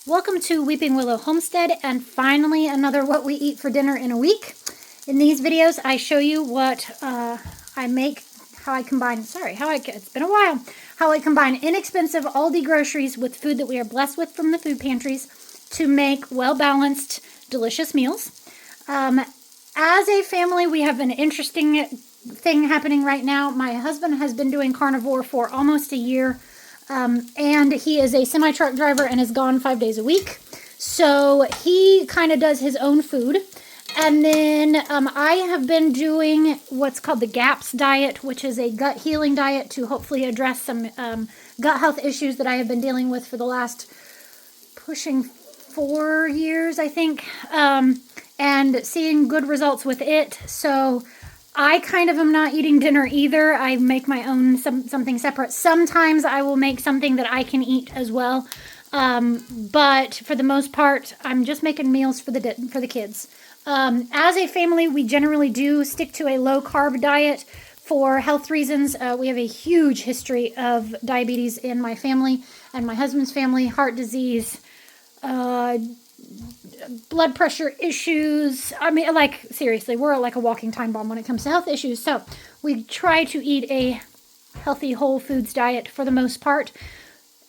Welcome to Weeping Willow Homestead, and finally another what we eat for dinner in a week. In these videos, I show you what I make, how I combine inexpensive Aldi groceries with food that we are blessed with from the food pantries to make well-balanced, delicious meals. As a family, we have an interesting thing happening right now. My husband has been doing carnivore for almost a year. And he is a semi-truck driver and is gone 5 days a week. So he kind of does his own food. And then I have been doing what's called the GAPS diet, which is a gut healing diet to hopefully address some gut health issues that I have been dealing with for the last pushing 4 years, I think, and seeing good results with it. So I kind of am not eating dinner either. I make my own something separate. Sometimes I will make something that I can eat as well. But for the most part, I'm just making meals for the kids. As a family, we generally do stick to a low-carb diet for health reasons. We have a huge history of diabetes in my family and my husband's family, heart disease, blood pressure issues. I mean, like, seriously, we're like a walking time bomb when it comes to health issues. So we try to eat a healthy whole foods diet for the most part.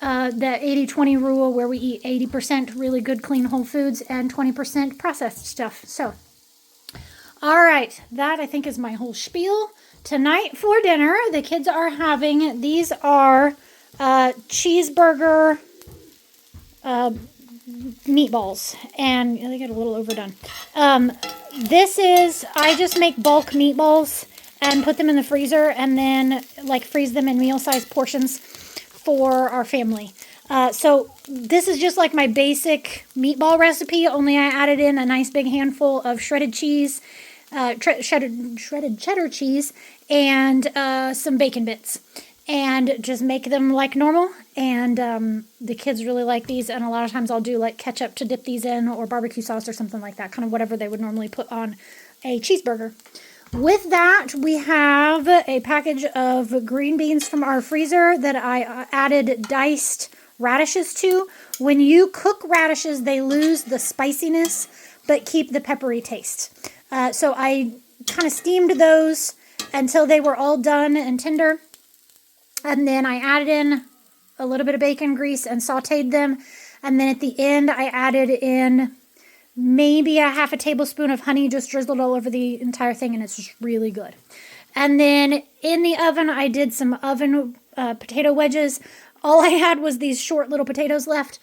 The 80-20 rule, where we eat 80% really good clean whole foods and 20% processed stuff. So, all right, that I think is my whole spiel. Tonight for dinner, the kids are having, these are cheeseburger meatballs, and they get a little overdone. This is, I just make bulk meatballs and put them in the freezer and then like freeze them in meal-sized portions for our family. So this is just like my basic meatball recipe, only I added in a nice big handful of shredded cheese, shredded cheddar cheese, and some bacon bits. And just make them like normal. And the kids really like these. And a lot of times I'll do like ketchup to dip these in, or barbecue sauce or something like that. Kind of whatever they would normally put on a cheeseburger. With that, we have a package of green beans from our freezer that I added diced radishes to. When you cook radishes, they lose the spiciness, but keep the peppery taste. So I kind of steamed those until they were all done and tender. And then I added in a little bit of bacon grease and sauteed them. And then at the end, I added in maybe a half a tablespoon of honey, just drizzled all over the entire thing, and it's just really good. And then in the oven, I did some oven potato wedges. All I had was these short little potatoes left,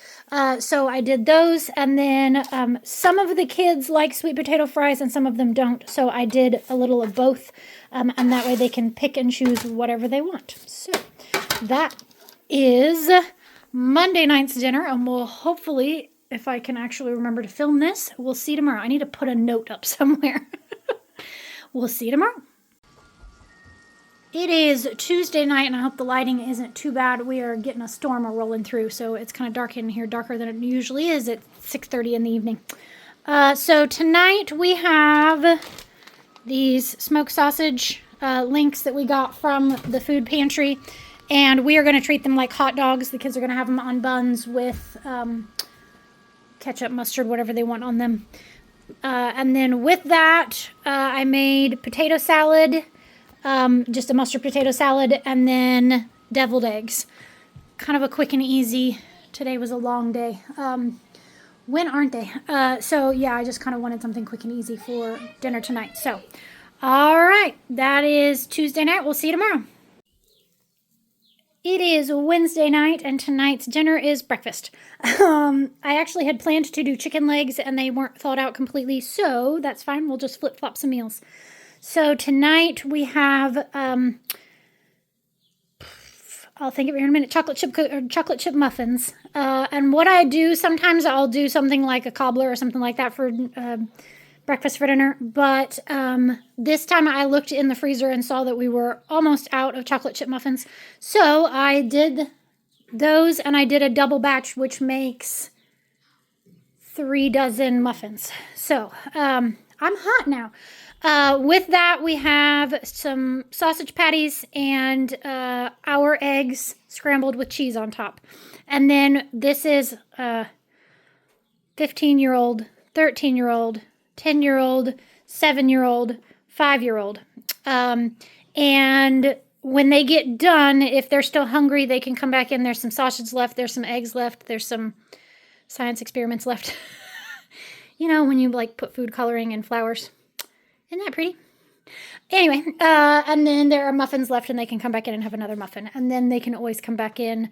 so I did those. And then some of the kids like sweet potato fries and some of them don't, so I did a little of both, and that way they can pick and choose whatever they want. So that is Monday night's dinner, and we'll hopefully, if I can actually remember to film this, we'll see tomorrow. I need to put a note up somewhere. We'll see tomorrow. It is Tuesday night, and I hope the lighting isn't too bad. We are getting a storm rolling through, so it's kind of dark in here, darker than it usually is at 6:30 in the evening. So tonight we have these smoked sausage links that we got from the food pantry, and we are going to treat them like hot dogs. The kids are going to have them on buns with ketchup, mustard, whatever they want on them. And then with that, I made potato salad. Just a mustard potato salad, and then deviled eggs. Kind of a quick and easy. Today was a long day. When aren't they? So yeah, I just kind of wanted something quick and easy for dinner tonight. So, all right, that is Tuesday night. We'll see you tomorrow. It is Wednesday night, and tonight's dinner is breakfast. I actually had planned to do chicken legs, and they weren't thawed out completely, so that's fine. We'll just flip-flop some meals. So tonight we have, I'll think of it in a minute, chocolate chip muffins. And what I do, sometimes I'll do something like a cobbler or something like that for breakfast for dinner. But this time I looked in the freezer and saw that we were almost out of chocolate chip muffins. So I did those, and I did a double batch, which makes 3 dozen muffins. So I'm hot now. With that, we have some sausage patties and our eggs scrambled with cheese on top. And then this is 15-year-old, 13-year-old, 10-year-old, 7-year-old, 5-year-old. And when they get done, if they're still hungry, they can come back in. There's some sausage left. There's some eggs left. There's some science experiments left. You know, when you like put food coloring in flowers. Isn't that pretty? Anyway, and then there are muffins left and they can come back in and have another muffin. And then they can always come back in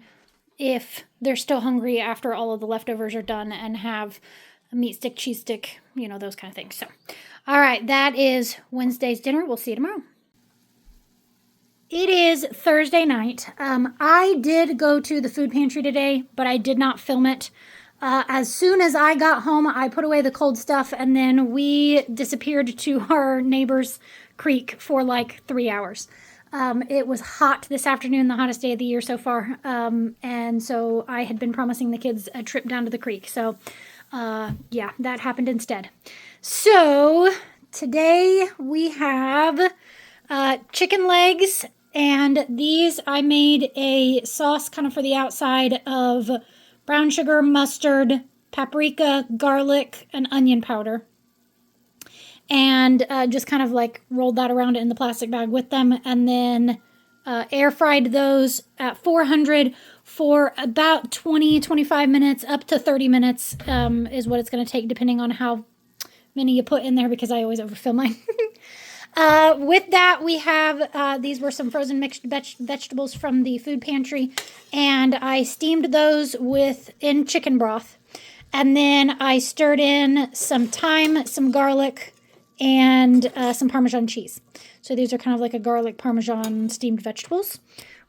if they're still hungry after all of the leftovers are done and have a meat stick, cheese stick, you know, those kind of things. So, all right, that is Wednesday's dinner. We'll see you tomorrow. It is Thursday night. I did go to the food pantry today, but I did not film it. As soon as I got home, I put away the cold stuff, and then we disappeared to our neighbor's creek for like 3 hours. It was hot this afternoon, the hottest day of the year so far, and so I had been promising the kids a trip down to the creek. So, yeah, that happened instead. So, today we have chicken legs, and these I made a sauce kind of for the outside of brown sugar, mustard, paprika, garlic, and onion powder. And just kind of like rolled that around in the plastic bag with them. And then air fried those at 400 for about 20-25 minutes, up to 30 minutes is what it's going to take, depending on how many you put in there, because I always overfill mine. With that, we have, these were some frozen mixed vegetables from the food pantry, and I steamed those in chicken broth, and then I stirred in some thyme, some garlic, and some Parmesan cheese. So these are kind of like a garlic Parmesan steamed vegetables.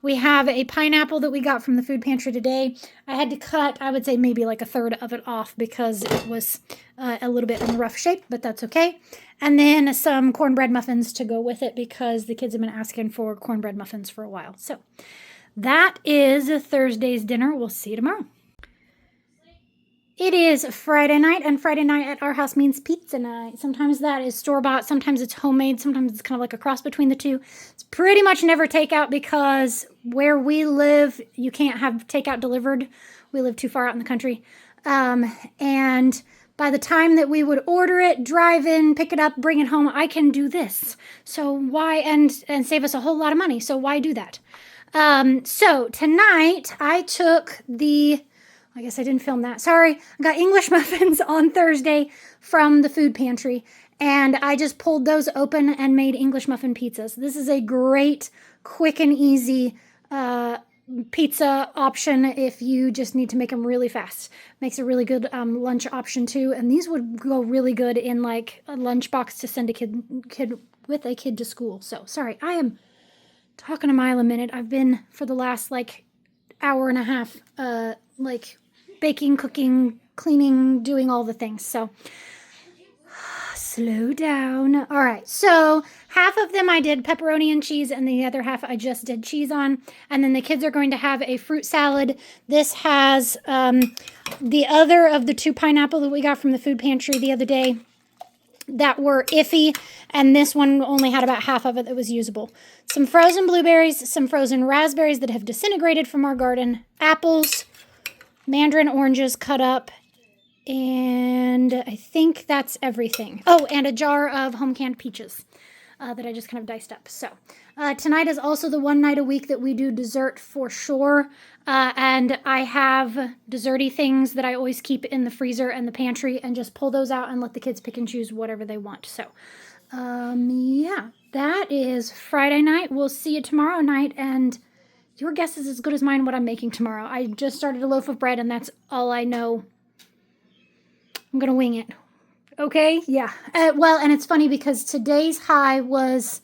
We have a pineapple that we got from the food pantry today. I had to cut, I would say maybe like a third of it off because it was a little bit in rough shape, but that's okay. And then some cornbread muffins to go with it because the kids have been asking for cornbread muffins for a while. So that is Thursday's dinner. We'll see you tomorrow. It is Friday night, and Friday night at our house means pizza night. Sometimes that is store-bought, sometimes it's homemade, sometimes it's kind of like a cross between the two. It's pretty much never takeout because where we live, you can't have takeout delivered. We live too far out in the country. And by the time that we would order it, drive in, pick it up, bring it home, I can do this. So why, and save us a whole lot of money. So why do that? So tonight I took I guess I didn't film that. Sorry. I got English muffins on Thursday from the food pantry, and I just pulled those open and made English muffin pizzas. This is a great, quick and easy pizza option if you just need to make them really fast. Makes a really good lunch option too, and these would go really good in like a lunchbox to send a kid to school. So, sorry, I am talking a mile a minute. I've been for the last like hour and a half like baking, cooking, cleaning, doing all the things. So slow down. All right. So half of them I did pepperoni and cheese, and the other half I just did cheese on. And then the kids are going to have a fruit salad. This has the other of the 2 pineapple that we got from the food pantry the other day that were iffy, and this one only had about half of it that was usable. Some frozen blueberries, some frozen raspberries that have disintegrated from our garden, apples, mandarin oranges cut up, and I think that's everything. Oh, and a jar of home canned peaches that I just kind of diced up. So tonight is also the one night a week that we do dessert for sure. And I have desserty things that I always keep in the freezer and the pantry and just pull those out and let the kids pick and choose whatever they want. So, yeah, that is Friday night. We'll see you tomorrow night, and your guess is as good as mine what I'm making tomorrow. I just started a loaf of bread, and that's all I know. I'm going to wing it. Okay? Yeah. Well, and it's funny because today's high was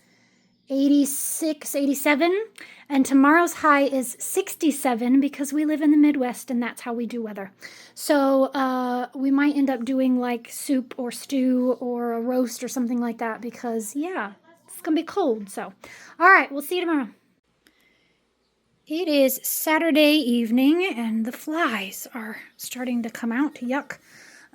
86, 87, and tomorrow's high is 67 because we live in the Midwest, and that's how we do weather. So we might end up doing like soup or stew or a roast or something like that because, yeah, it's going to be cold. So, all right, we'll see you tomorrow. It is Saturday evening, and the flies are starting to come out. Yuck.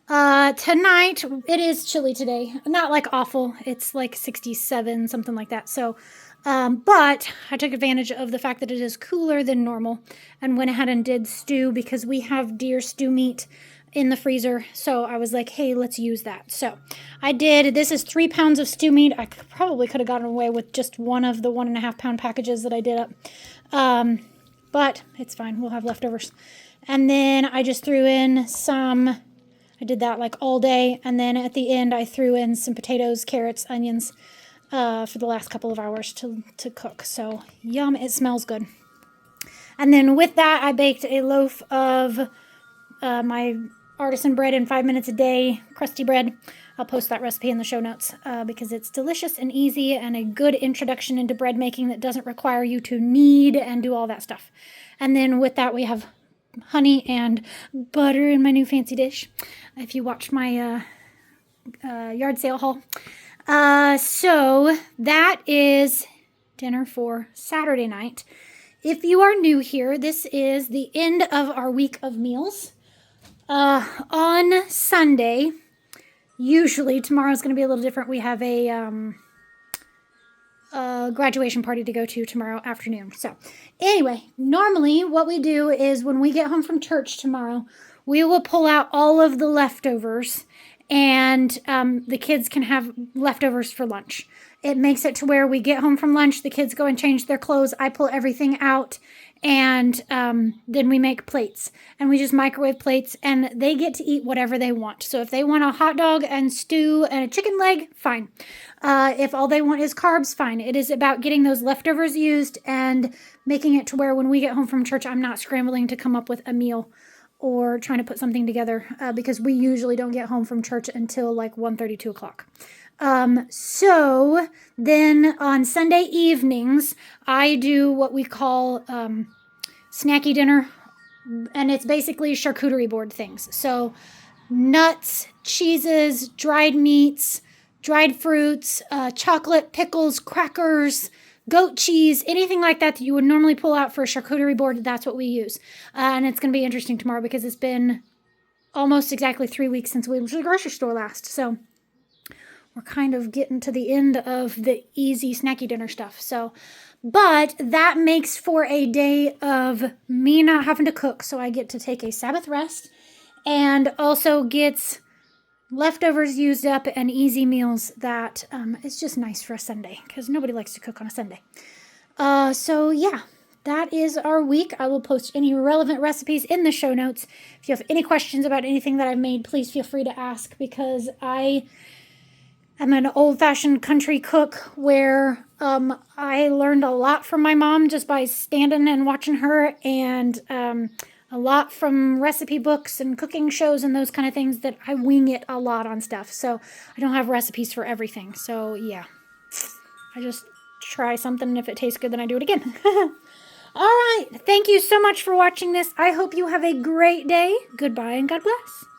Tonight, it is chilly today. Not like awful. It's like 67, something like that. So, but I took advantage of the fact that it is cooler than normal and went ahead and did stew because we have deer stew meat in the freezer. So I was like, hey, let's use that. So I did. This is 3 pounds of stew meat. I probably could have gotten away with just one of the 1.5 pound packages that I did up. But it's fine. We'll have leftovers. And then I just threw in some, I did that like all day. And then at the end, I threw in some potatoes, carrots, onions for the last couple of hours to cook. So yum, it smells good. And then with that, I baked a loaf of my artisan bread in 5 minutes a day, crusty bread. I'll post that recipe in the show notes because it's delicious and easy and a good introduction into bread making that doesn't require you to knead and do all that stuff. And then with that, we have honey and butter in my new fancy dish, if you watched my yard sale haul. So that is dinner for Saturday night. If you are new here, this is the end of our week of meals. On Sunday, usually tomorrow's going to be a little different. We have a graduation party to go to tomorrow afternoon. So anyway, normally what we do is when we get home from church tomorrow, we will pull out all of the leftovers and the kids can have leftovers for lunch. It makes it to where we get home from lunch, the kids go and change their clothes, I pull everything out, and then we make plates. And we just microwave plates, and they get to eat whatever they want. So if they want a hot dog and stew and a chicken leg, fine. If all they want is carbs, fine. It is about getting those leftovers used and making it to where when we get home from church, I'm not scrambling to come up with a meal or trying to put something together because we usually don't get home from church until like 1:30, 2 o'clock. So then on Sunday evenings, I do what we call snacky dinner, and it's basically charcuterie board things. So nuts, cheeses, dried meats, dried fruits, chocolate, pickles, crackers, goat cheese, anything like that you would normally pull out for a charcuterie board, that's what we use. And it's going to be interesting tomorrow because it's been almost exactly 3 weeks since we went to the grocery store last. So we're kind of getting to the end of the easy snacky dinner stuff. So, but that makes for a day of me not having to cook. So I get to take a Sabbath rest and also gets leftovers used up and easy meals that is just nice for a Sunday because nobody likes to cook on a Sunday. So yeah, that is our week. I will post any relevant recipes in the show notes. If you have any questions about anything that I've made, please feel free to ask because I'm an old-fashioned country cook where I learned a lot from my mom just by standing and watching her, and a lot from recipe books and cooking shows and those kind of things that I wing it a lot on stuff. So I don't have recipes for everything. So yeah, I just try something, and if it tastes good, then I do it again. All right. Thank you so much for watching this. I hope you have a great day. Goodbye and God bless.